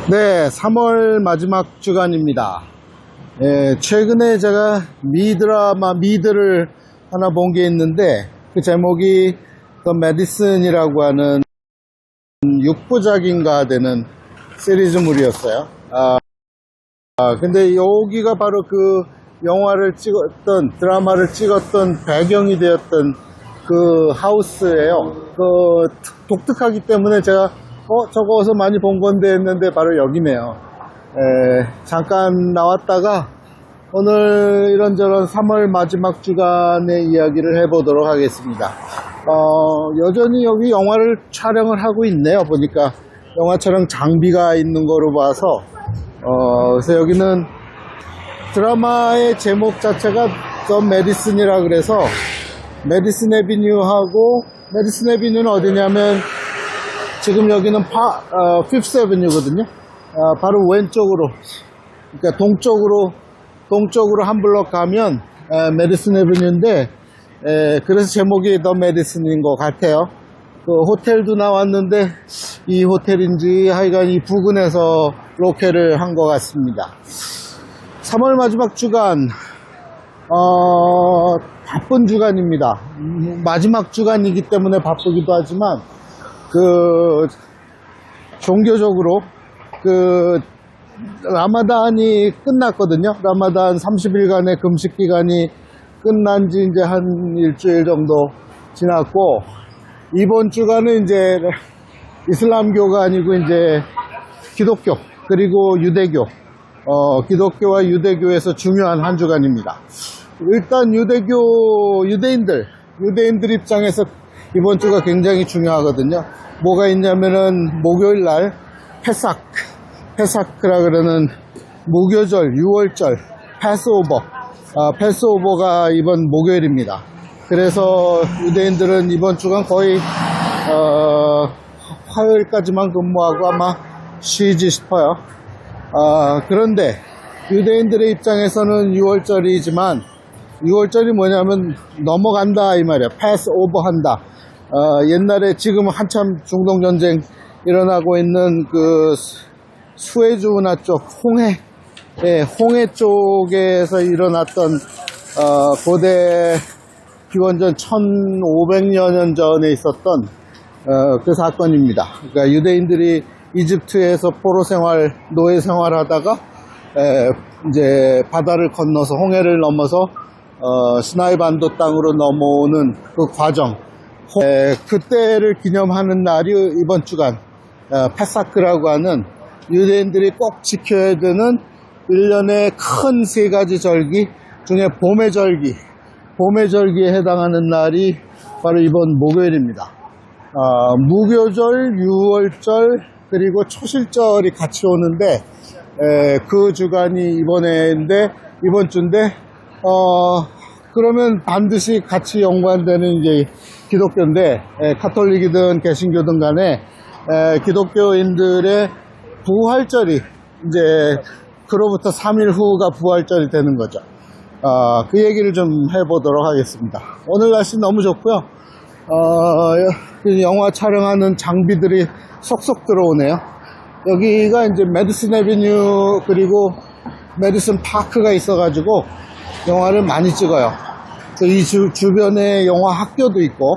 네, 3월 마지막 주간입니다. 최근에 제가 미드를 하나 본 게 있는데, 그 제목이 The Medicine이라고 하는 6부작인가 되는 시리즈물이었어요. 근데 여기가 바로 그 드라마를 찍었던 배경이 되었던 그 하우스예요. 독특하기 때문에 제가 저거 어디서 많이 본 건데 했는데 바로 여기네요. 잠깐 나왔다가 오늘 이런저런 3월 마지막 주간의 이야기를 해보도록 하겠습니다. 여전히 여기 영화를 촬영을 하고 있네요. 보니까 영화 촬영 장비가 있는 거로 봐서 그래서 여기는 드라마의 제목 자체가 The Medicine이라 그래서 메디슨 애비뉴하고, 메디슨 애비뉴는 어디냐면 지금 여기는 피프스 애비뉴거든요. 바로 왼쪽으로, 그러니까 동쪽으로 한 블럭 가면 메디슨 애비뉴인데, 그래서 제목이 더 메디슨인 것 같아요. 그 호텔도 나왔는데 이 호텔인지 하여간 이 부근에서 로케를 한 것 같습니다. 3월 마지막 주간, 바쁜 주간입니다. 마지막 주간이기 때문에 바쁘기도 하지만 종교적으로 라마단이 끝났거든요. 라마단 30일간의 금식 기간이 끝난 지 이제 한 일주일 정도 지났고, 이번 주간은 이제 이슬람교가 아니고 이제 기독교, 그리고 유대교, 기독교와 유대교에서 중요한 한 주간입니다. 일단 유대인들 입장에서 이번 주가 굉장히 중요하거든요. 뭐가 있냐면은 목요일 날 페사크라 그러는 무교절, 6월절, 패스오버가 이번 목요일입니다. 그래서 유대인들은 이번 주간 거의 화요일까지만 근무하고 아마 쉬지 싶어요. 그런데 유대인들의 입장에서는 6월절이지만 6월절이 뭐냐면 넘어간다 이 말이야. 패스오버 한다. 옛날에 지금 한참 중동전쟁 일어나고 있는 그 수에즈 운하 쪽 홍해 쪽에서 일어났던 고대 기원전 1500여 년 전에 있었던 그 사건입니다. 그러니까 유대인들이 이집트에서 포로 생활, 노예 생활하다가 이제 바다를 건너서 홍해를 넘어서 시나이 반도 땅으로 넘어오는 그 과정, 그때를 기념하는 날이 이번 주간 페사크라고 하는 유대인들이 꼭 지켜야 되는 1년의 큰 3가지 절기 중에 봄의 절기에 해당하는 날이 바로 이번 목요일입니다. 무교절, 6월절, 그리고 초실절이 같이 오는데, 그 주간이 이번 주인데, 그러면 반드시 같이 연관되는 이제 기독교인데, 카톨릭이든 개신교든 간에, 기독교인들의 부활절이 이제, 그로부터 3일 후가 부활절이 되는 거죠. 그 얘기를 좀 해보도록 하겠습니다. 오늘 날씨 너무 좋고요. 영화 촬영하는 장비들이 속속 들어오네요. 여기가 이제 메디슨 애비뉴 그리고 메디슨 파크가 있어가지고 영화를 많이 찍어요. 이 주변에 영화 학교도 있고,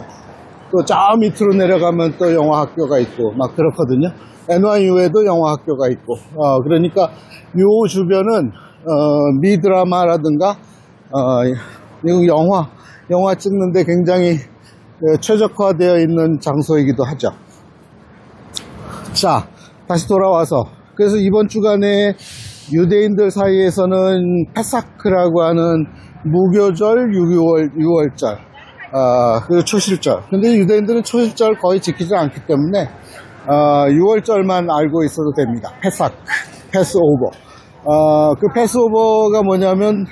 또 저 밑으로 내려가면 또 영화 학교가 있고 막 그렇거든요. NYU에도 영화 학교가 있고, 그러니까 요 주변은 미드라마라든가 미국 영화 찍는데 굉장히 최적화되어 있는 장소이기도 하죠. 자, 다시 돌아와서, 그래서 이번 주간에 유대인들 사이에서는 페사크라고 하는 무교절, 6월절, 그리고 초실절. 근데 유대인들은 초실절 거의 지키지 않기 때문에 6월절만 알고 있어도 됩니다. 패스오버. 그 패스오버가 뭐냐면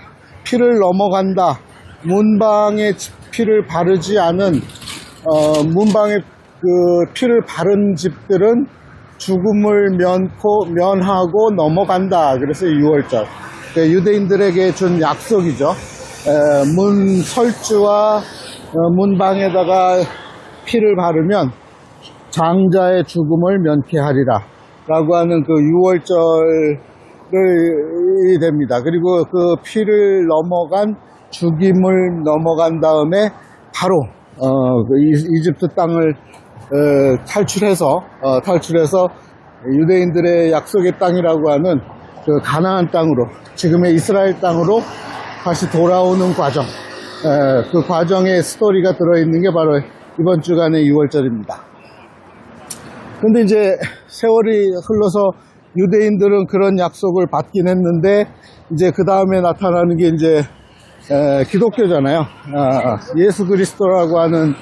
피를 넘어간다. 문방에 피를 바르지 않은, 문방에 그 피를 바른 집들은 죽음을 면하고 넘어간다. 그래서 6월절. 유대인들에게 준 약속이죠. 문 설주와 문방에다가 피를 바르면 장자의 죽음을 면케하리라 라고 하는 그 6월절이 됩니다. 그리고 그 피를 넘어간 죽임을 넘어간 다음에 바로 이집트 땅을 탈출해서 유대인들의 약속의 땅이라고 하는 그 가나안 땅으로, 지금의 이스라엘 땅으로 다시 돌아오는 과정, 그 과정의 스토리가 들어있는 게 바로 이번 주간의 6월절입니다. 근데 이제 세월이 흘러서 유대인들은 그런 약속을 받긴 했는데, 이제 그 다음에 나타나는 게 이제 기독교잖아요. 예수 그리스도라고 하는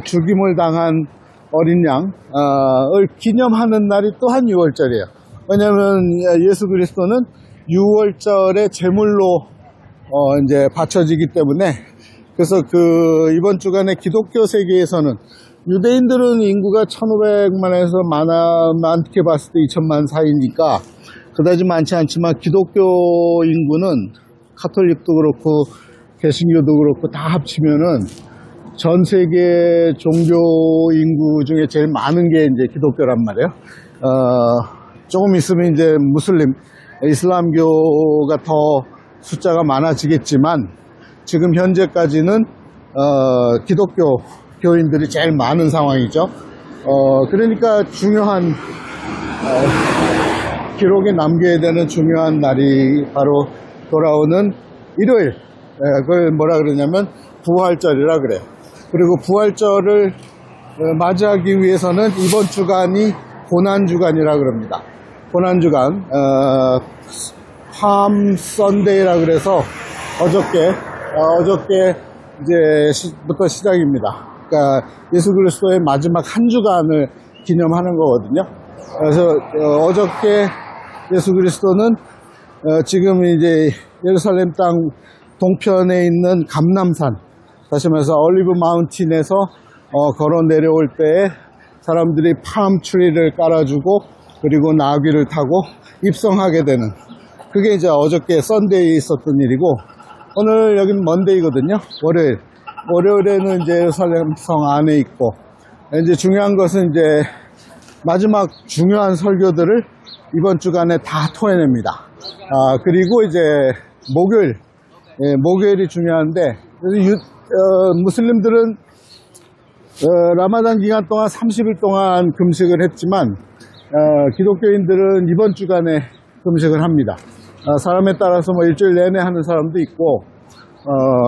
죽임을 당한 어린 양을 기념하는 날이 또한 6월절이에요. 왜냐하면 예수 그리스도는 6월절에 제물로 이제 바쳐지기 때문에, 그래서 그 이번 주간에 기독교 세계에서는 유대인들은 인구가 1500만에서 많게 봤을 때 2000만 사이니까 그다지 많지 않지만, 기독교 인구는 카톨릭도 그렇고 개신교도 그렇고 다 합치면은 전 세계 종교 인구 중에 제일 많은 게 이제 기독교란 말이에요. 조금 있으면 이제 이슬람교가 더 숫자가 많아지겠지만, 지금 현재까지는 기독교 교인들이 제일 많은 상황이죠. 그러니까 중요한 기록에 남겨야 되는 중요한 날이 바로 돌아오는 일요일. 그걸 뭐라 그러냐면 부활절이라 그래요. 그리고 부활절을 맞이하기 위해서는 이번 주간이 고난주간이라 그럽니다. 고난주간, 팜 선데이라 그래서 어저께 이제부터 시작입니다. 그러니까 예수 그리스도의 마지막 한 주간을 기념하는 거거든요. 그래서 어저께 예수 그리스도는 지금 이제 예루살렘 땅 동편에 있는 감람산, 다시 말해서 올리브 마운틴에서 걸어 내려올 때에 사람들이 팜 트리를 깔아주고, 그리고 나귀를 타고 입성하게 되는, 그게 이제 어저께 썬데이에 있었던 일이고, 오늘 여긴 먼데이거든요. 월요일에는 이제 예루살렘 성 안에 있고, 이제 중요한 것은 이제 마지막 중요한 설교들을 이번 주간에 다 토해냅니다. 그리고 이제 목요일이 중요한데, 그래서 무슬림들은 라마단 기간 동안 30일 동안 금식을 했지만, 기독교인들은 이번 주간에 금식을 합니다. 사람에 따라서 뭐 일주일 내내 하는 사람도 있고,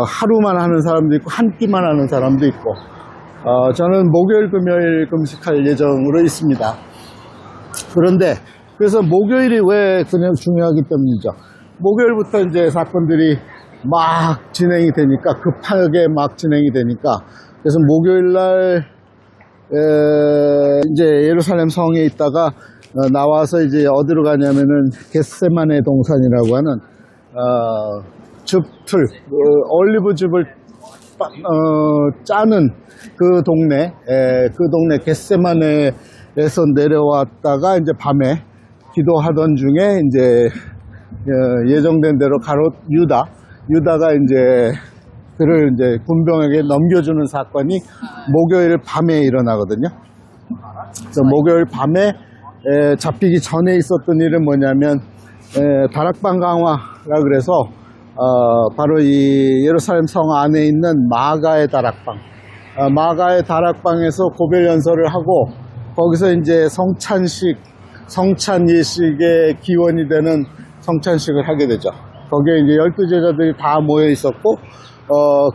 하루만 하는 사람도 있고, 한 끼만 하는 사람도 있고, 저는 목요일, 금요일 금식할 예정으로 있습니다. 그런데, 그래서 목요일이 왜 그냥 중요하기 때문이죠. 목요일부터 이제 사건들이 막 진행이 되니까, 급하게 막 진행이 되니까, 그래서 목요일날, 이제 예루살렘 성에 있다가 나와서 이제 어디로 가냐면은 겟세마네 동산이라고 하는, 올리브즙을 짜는 그 동네 겟세마네에서 내려왔다가 이제 밤에 기도하던 중에 이제 예정된 대로 가롯 유다가 이제 그를 이제 군병에게 넘겨주는 사건이 목요일 밤에 일어나거든요. 그래서 목요일 밤에 잡히기 전에 있었던 일은 뭐냐면, 다락방 강화라 그래서 바로 이 예루살렘 성 안에 있는 마가의 다락방에서 고별 연설을 하고, 거기서 이제 성찬 예식의 기원이 되는 성찬식을 하게 되죠. 거기에 이제 12제자들이 다 모여 있었고,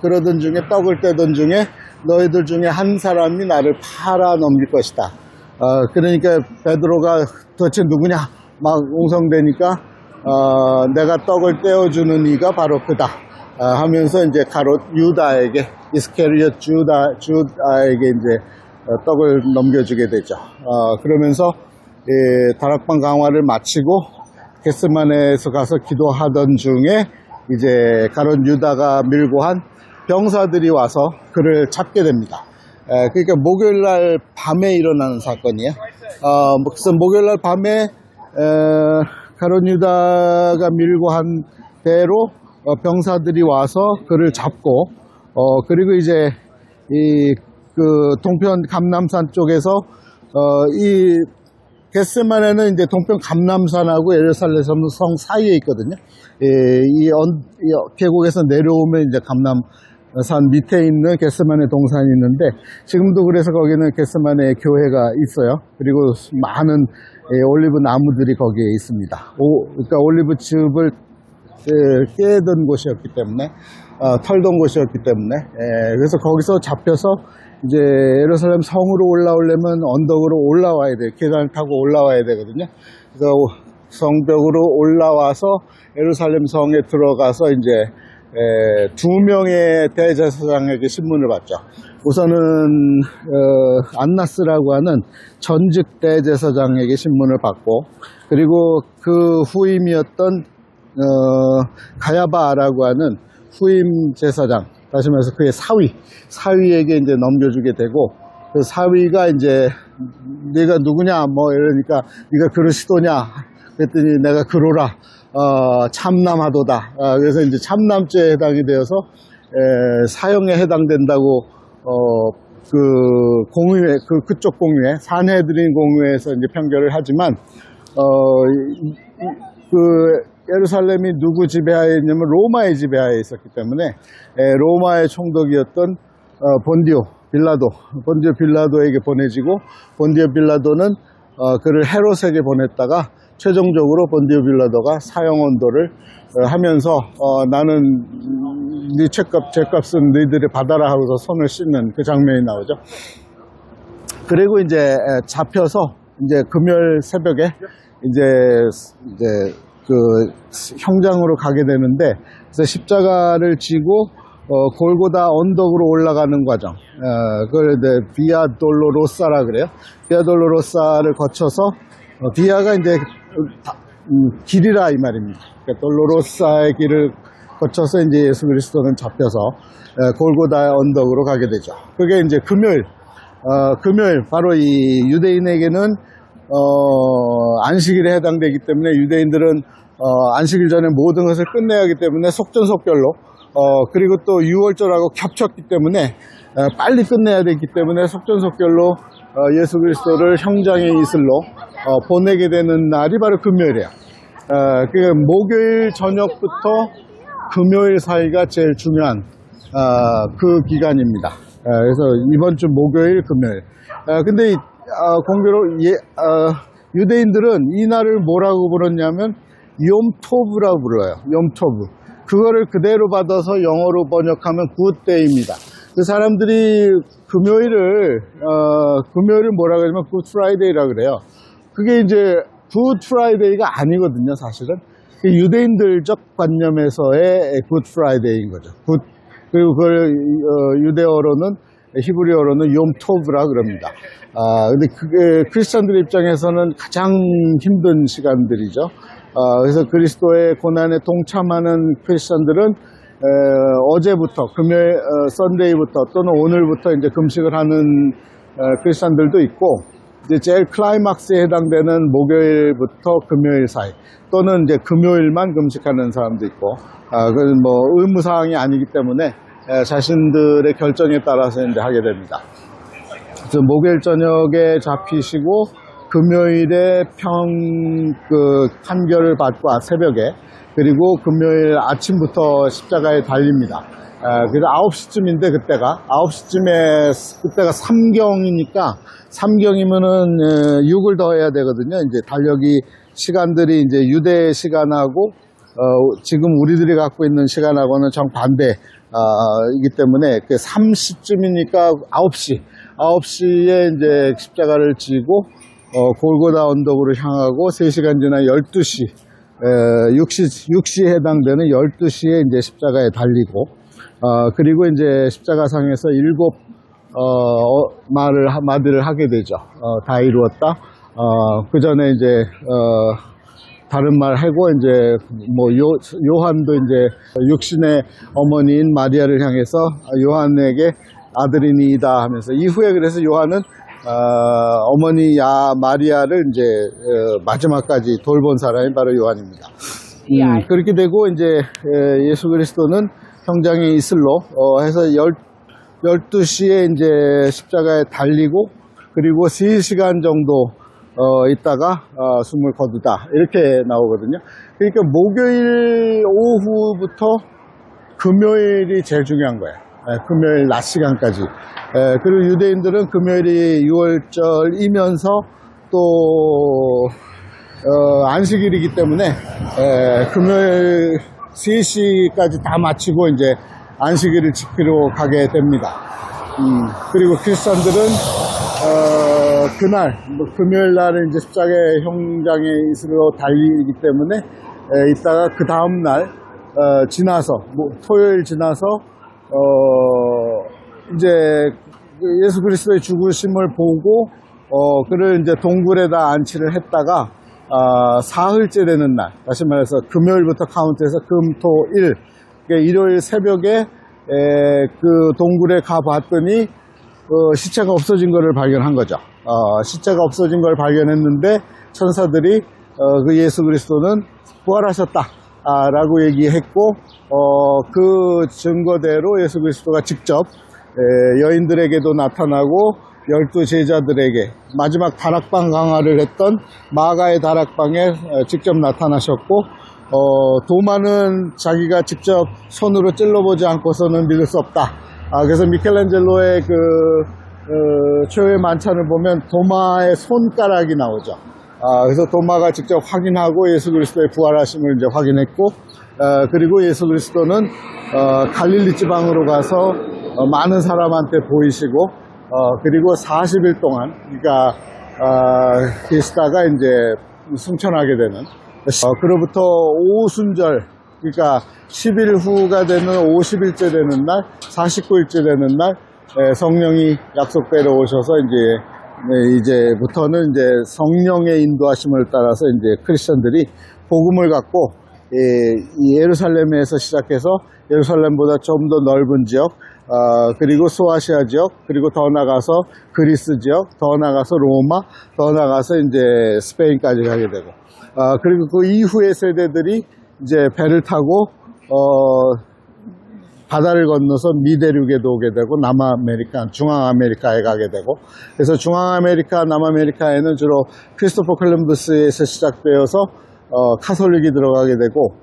그러던 중에 떡을 떼던 중에 너희들 중에 한 사람이 나를 팔아 넘길 것이다. 그러니까 베드로가 도대체 누구냐 막 웅성대니까, 내가 떡을 떼어주는 이가 바로 그다 하면서 이제 가롯 유다에게, 이스케리엇 주다에게 이제 떡을 넘겨주게 되죠. 그러면서 다락방 강화를 마치고 겟세마네에서 가서 기도하던 중에 이제 가롯 유다가 밀고 한 병사들이 와서 그를 잡게 됩니다. 그러니까 목요일 날 밤에 일어나는 사건이에요. 그래서 목요일 날 밤에 가룟 유다가 밀고 한 배로 병사들이 와서 그를 잡고 그리고 이제 그 동편 감람산 쪽에서 이 겟세마네는 이제 동편 감람산하고 예루살렘 성 사이에 있거든요. 이 계곡에서 내려오면 이제 감람산 밑에 있는 겟세마네 동산이 있는데, 지금도 그래서 거기는 겟세마네 교회가 있어요. 그리고 많은 올리브 나무들이 거기에 있습니다. 그러니까 올리브 즙을 깨던 곳이었기 때문에, 털던 곳이었기 때문에, 그래서 거기서 잡혀서 이제 예루살렘 성으로 올라오려면 언덕으로 올라와야 돼요. 계단을 타고 올라와야 되거든요. 그래서 성벽으로 올라와서 예루살렘 성에 들어가서 이제 두 명의 대제사장에게 신문을 받죠. 우선은 안나스라고 하는 전직 대제사장에게 신문을 받고, 그리고 그 후임이었던 가야바라고 하는 후임 제사장, 다시 말해서 그의 사위에게 이제 넘겨주게 되고, 그 사위가 이제 네가 누구냐 뭐 이러니까 네가 그리스도냐 그랬더니 내가 그로라, 참남하도다. 그래서 이제 참남죄에 해당이 되어서 사형에 해당된다고 그 공의회, 그쪽 공의회, 산헤드린 공의회에서 이제 판결을 하지만 그 예루살렘이 누구 지배하에 있냐면 로마의 지배하에 있었기 때문에 로마의 총독이었던 본디오 빌라도에게 보내지고, 본디오 빌라도는 그를 헤롯에게 보냈다가 최종적으로 본디오 빌라도가 사형 언도를 하면서 나는 네 죄값은 너희들이 받아라 하고서 손을 씻는 그 장면이 나오죠. 그리고 이제 잡혀서 이제 금요일 새벽에 이제 그 형장으로 가게 되는데, 그래서 십자가를 지고 골고다 언덕으로 올라가는 과정, 그걸 비아 돌로로사라 그래요. 비아 돌로로사를 거쳐서 비아가 이제 길이라 이 말입니다. 그러니까 돌로로사의 길을 거쳐서 이제 예수 그리스도는 잡혀서 골고다 언덕으로 가게 되죠. 그게 이제 금요일 바로 이 유대인에게는 안식일에 해당되기 때문에, 유대인들은 안식일 전에 모든 것을 끝내야 하기 때문에 속전속결로, 그리고 또 유월절하고 겹쳤기 때문에 빨리 끝내야 되기 때문에 속전속결로 예수 그리스도를 형장의 이슬로 보내게 되는 날이 바로 금요일이에요. 그 목요일 저녁부터 금요일 사이가 제일 중요한 그 기간입니다. 그래서 이번 주 목요일, 금요일. 근데 공교로 유대인들은 이 날을 뭐라고 부르냐면 욤토브라고 불러요. 욤토브. 그거를 그대로 받아서 영어로 번역하면 굿데이입니다. 그 사람들이 금요일을 뭐라고 하냐면 굿프라이데이라고 그래요. 그게 이제 굿프라이데이가 아니거든요, 사실은. 유대인들적 관념에서의 굿프라이데이인 거죠. 그리고 그걸 유대어로는, 히브리어로는 욤토브라 그럽니다. 근데 그게 크리스찬들 입장에서는 가장 힘든 시간들이죠. 그래서 그리스도의 고난에 동참하는 크리스찬들은 어제부터, 금요일, 썬데이부터 또는 오늘부터 이제 금식을 하는 크리스찬들도 있고, 이제 제일 클라이막스에 해당되는 목요일부터 금요일 사이, 또는 이제 금요일만 금식하는 사람도 있고, 그건 뭐 의무사항이 아니기 때문에 자신들의 결정에 따라서 이제 하게 됩니다. 그래서 목요일 저녁에 잡히시고 금요일에 판결을 받고 새벽에, 그리고 금요일 아침부터 십자가에 달립니다. 그래서 9시쯤인데 그때가 삼경이니까, 삼경이면은 6을 더해야 되거든요. 이제 달력이 시간들이 이제 유대 시간하고 지금 우리들이 갖고 있는 시간하고는 정반대 이기 때문에 3시쯤이니까 9시에 이제 십자가를 지고 골고다 언덕으로 향하고 3시간 지나 12시 6시에 해당되는 12시에 이제 십자가에 달리고, 그리고 이제 십자가상에서 7 마디를 하게 되죠. 다 이루었다. 그 전에 이제 다른 말 하고, 이제 뭐 요한도 이제 육신의 어머니인 마리아를 향해서 요한에게 아들이니이다 하면서 이후에 그래서 요한은 어머니 마리아를 이제 마지막까지 돌본 사람이 바로 요한입니다. 그렇게 되고 이제 예수 그리스도는 형장의 이슬로 해서 12시에 이제 십자가에 달리고 그리고 3시간 정도 있다가 숨을 거두다 이렇게 나오거든요. 그러니까 목요일 오후부터 금요일이 제일 중요한 거예요. 금요일 낮 시간까지. 그리고 유대인들은 금요일이 6월절이면서 또 안식일이기 때문에 금요일 3시까지 다 마치고 이제 안식일을 지키러 가게 됩니다. 그리고 크리스천들은 그날 금요일 날은 이제 십자가의 형장에 이슬로 달리기 때문에 이따가 그 다음 날 지나서 토요일 지나서 이제 예수 그리스도의 죽으심을 보고 그를 이제 동굴에다 안치를 했다가 사흘째 되는 날, 다시 말해서 금요일부터 카운트해서 금, 토, 일, 그러니까 일요일 새벽에 그 동굴에 가봤더니 시체가 없어진 것을 발견한 거죠. 시체가 없어진 걸 발견했는데 천사들이 그 예수 그리스도는 부활하셨다 라고 얘기했고 그 증거대로 예수 그리스도가 직접 여인들에게도 나타나고 12제자들에게 마지막 다락방 강화를 했던 마가의 다락방에 직접 나타나셨고 도마는 자기가 직접 손으로 찔러보지 않고서는 믿을 수 없다. 그래서 미켈란젤로의 그 최후의 만찬을 보면 도마의 손가락이 나오죠. 그래서 도마가 직접 확인하고 예수 그리스도의 부활하심을 이제 확인했고 그리고 예수 그리스도는 갈릴리 지방으로 가서 많은 사람한테 보이시고 그리고 40일 동안 그러니까 계시다가 이제 승천하게 되는 그로부터 오순절 그러니까 10일 후가 되는 50일째 되는 날 49일째 되는 날 성령이 약속대로 오셔서 이제부터는 이제 성령의 인도하심을 따라서 이제 크리스천들이 복음을 갖고 이 예루살렘에서 시작해서 예루살렘보다 좀 더 넓은 지역 그리고 소아시아 지역 그리고 더 나가서 그리스 지역 더 나가서 로마 더 나가서 이제 스페인까지 가게 되고 그리고 그 이후의 세대들이 이제 배를 타고 바다를 건너서 미대륙에도 오게 되고 중앙아메리카에 가게 되고 그래서 중앙아메리카 남아메리카에는 주로 크리스토퍼 콜럼버스에서 시작되어서 카톨릭이 들어가게 되고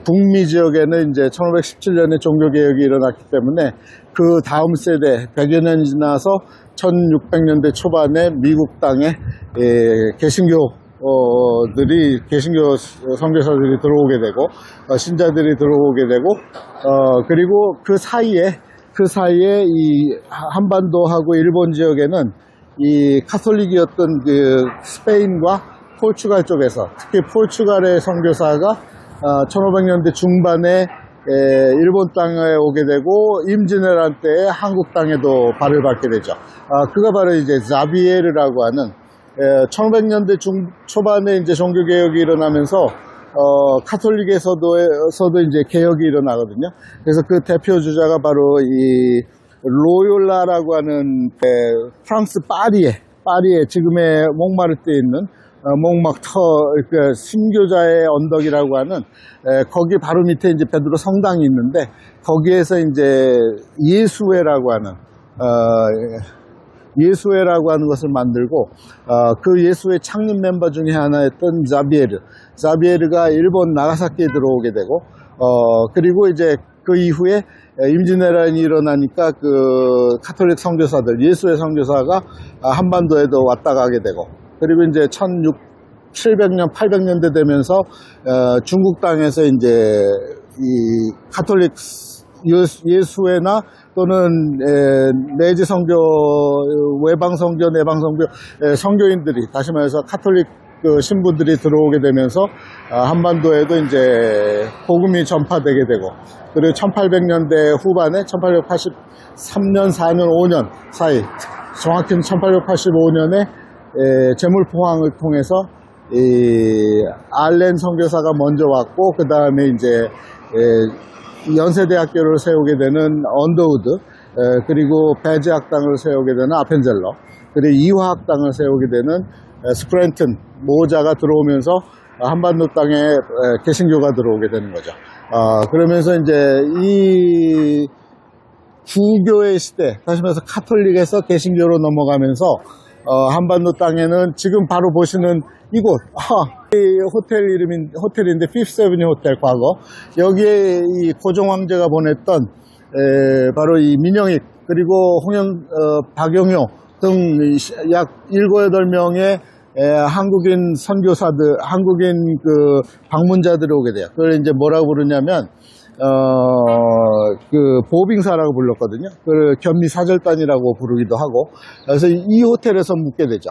북미 지역에는 이제 1517년에 종교개혁이 일어났기 때문에 그 다음 세대 100여 년이 지나서 1600년대 초반에 미국 땅에 개신교 선교사들이 들어오게 되고 신자들이 들어오게 되고 그리고 그 사이에 이 한반도하고 일본 지역에는 이 카톨릭이었던 그 스페인과 포르투갈 쪽에서 특히 포르투갈의 선교사가 1500년대 중반에 일본 땅에 오게 되고 임진왜란 때에 한국 땅에도 발을 밟게 되죠. 그가 바로 이제 자비에르라고 하는 1500년대 초반에 이제 종교개혁이 일어나면서 카톨릭에서도 이제 개혁이 일어나거든요. 그래서 그 대표 주자가 바로 이 로욜라라고 하는 프랑스 파리에 지금의 몽마르트에 있는 몽마르터 그러니까 순교자의 언덕이라고 하는 거기 바로 밑에 이제 베드로 성당이 있는데 거기에서 이제 예수회라고 하는 것을 만들고 그 예수회 창립 멤버 중에 하나였던 자비에르가 일본 나가사키에 들어오게 되고 그리고 이제 그 이후에 임진왜란이 일어나니까 그 카톨릭 선교사들 예수회 선교사가 한반도에도 왔다 가게 되고 그리고 이제 1700년 800년대 되면서 중국 땅에서 이제 이 카톨릭 예수회나 또는 내지 선교, 외방 선교, 내방 선교 선교인들이 다시 말해서 카톨릭 그 신부들이 들어오게 되면서 한반도에도 이제 복음이 전파되게 되고 그리고 1800년대 후반에 1883년, 4년, 5년 사이 정확히는 1885년에 제물포항을 통해서 이 알렌 선교사가 먼저 왔고 그 다음에 이제 연세대학교를 세우게 되는 언더우드 그리고 배제 학당을 세우게 되는 아펜젤러, 그리고 이화 학당을 세우게 되는 스프랜튼 모자가 들어오면서 한반도 땅에 개신교가 들어오게 되는 거죠. 그러면서 이제 이 구교의 시대, 다시 말해서 카톨릭에서 개신교로 넘어가면서 한반도 땅에는 지금 바로 보시는 이곳, 이 호텔인데 피프스 애비뉴 호텔 과거 여기에 이 고종 황제가 보냈던 바로 이 민영익 그리고 박영효 등 약 7, 8명의 한국인 선교사들, 한국인 그 방문자들이 오게 돼요. 그걸 이제 뭐라고 부르냐면 그 보빙사라고 불렀거든요. 그 견미사절단이라고 부르기도 하고. 그래서 이 호텔에서 묵게 되죠.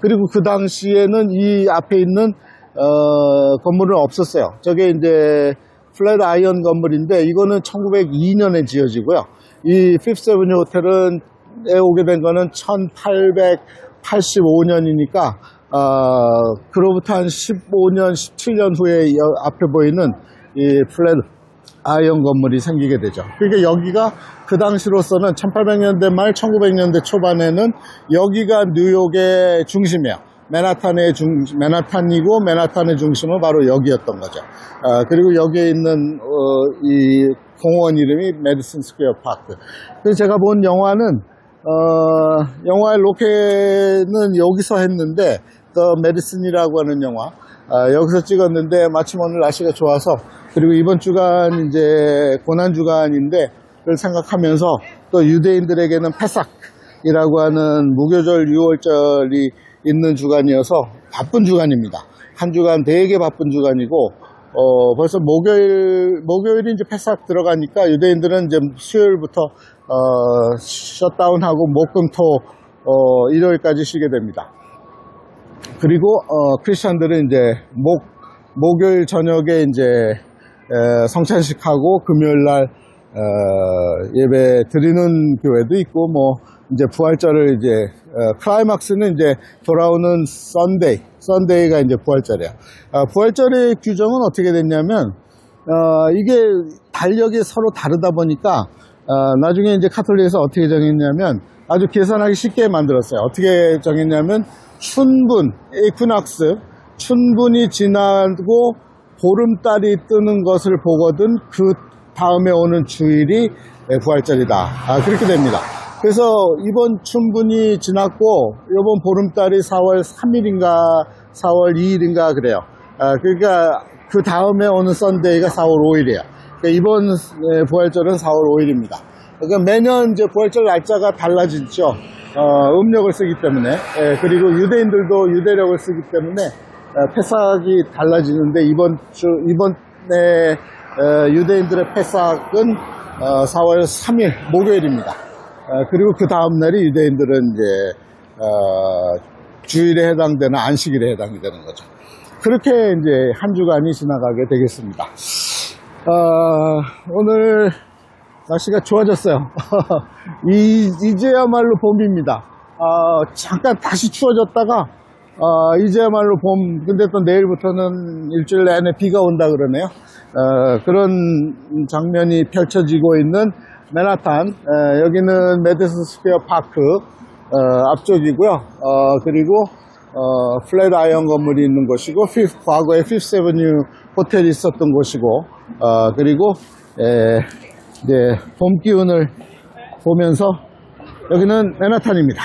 그리고 그 당시에는 이 앞에 있는 건물은 없었어요. 저게 이제 플랫 아이언 건물인데 이거는 1902년에 지어지고요. 이 피프스 애비뉴 호텔은 오게 된 거는 1885년이니까 그로부터 한 15년, 17년 후에 앞에 보이는 이 플랫 아이언 건물이 생기게 되죠. 그러니까 여기가 그 당시로서는 1800년대 말 1900년대 초반에는 여기가 뉴욕의 중심이에요. 맨하탄이고 맨하탄의 중심은 바로 여기였던 거죠. 그리고 여기에 있는 이 공원 이름이 메디슨 스퀘어 파크. 그래서 제가 본 영화는 영화의 로켓은 여기서 했는데 더 메디슨이라고 하는 영화 여기서 찍었는데 마침 오늘 날씨가 좋아서 그리고 이번 주간 이제 고난 주간인데 그걸 생각하면서 또 유대인들에게는 페삭이라고 하는 무교절 6월절이 있는 주간이어서 바쁜 주간입니다. 한 주간 되게 바쁜 주간이고 벌써 목요일이 이제 페삭 들어가니까 유대인들은 이제 수요일부터 셧다운하고 목금토 일요일까지 쉬게 됩니다. 그리고 크리스천들은 이제 목요일 저녁에 이제 성찬식하고 금요일 날 예배 드리는 교회도 있고 뭐 이제 부활절을 이제 클라이막스는 이제 돌아오는 썬데이가 이제 부활절이에요. 부활절의 규정은 어떻게 됐냐면 이게 달력이 서로 다르다 보니까 나중에 이제 카톨릭에서 어떻게 정했냐면 아주 계산하기 쉽게 만들었어요. 어떻게 정했냐면 춘분, 에퀴낙스, 춘분이 지나고 보름달이 뜨는 것을 보거든 그 다음에 오는 주일이 부활절이다. 그렇게 됩니다. 그래서 이번 춘분이 지났고 이번 보름달이 4월 3일인가 4월 2일인가 그래요. 그러니까 그 다음에 오는 썬데이가 4월 5일이에요. 그러니까 이번 부활절은 4월 5일입니다. 그러니까 매년 이제 부활절 날짜가 달라지죠. 음력을 쓰기 때문에. 그리고 유대인들도 유대력을 쓰기 때문에 페삭이 달라지는데 이번에 유대인들의 페삭은 4월 3일 목요일입니다. 그리고 그 다음 날이 유대인들은 이제 주일에 해당되는 안식일에 해당이 되는 거죠. 그렇게 이제 한 주간이 지나가게 되겠습니다. 오늘 날씨가 좋아졌어요. 이제야말로 봄입니다. 잠깐 다시 추워졌다가 이제야말로 봄. 근데 또 내일부터는 일주일 내내 비가 온다 그러네요. 그런 장면이 펼쳐지고 있는 맨하탄. 여기는 메디슨 스퀘어 파크 앞쪽이고요. 그리고 플랫 아이언 건물이 있는 곳이고 과거에 피프스 애비뉴 호텔이 있었던 곳이고 그리고 이제 봄 기운을 보면서 여기는 맨하탄입니다.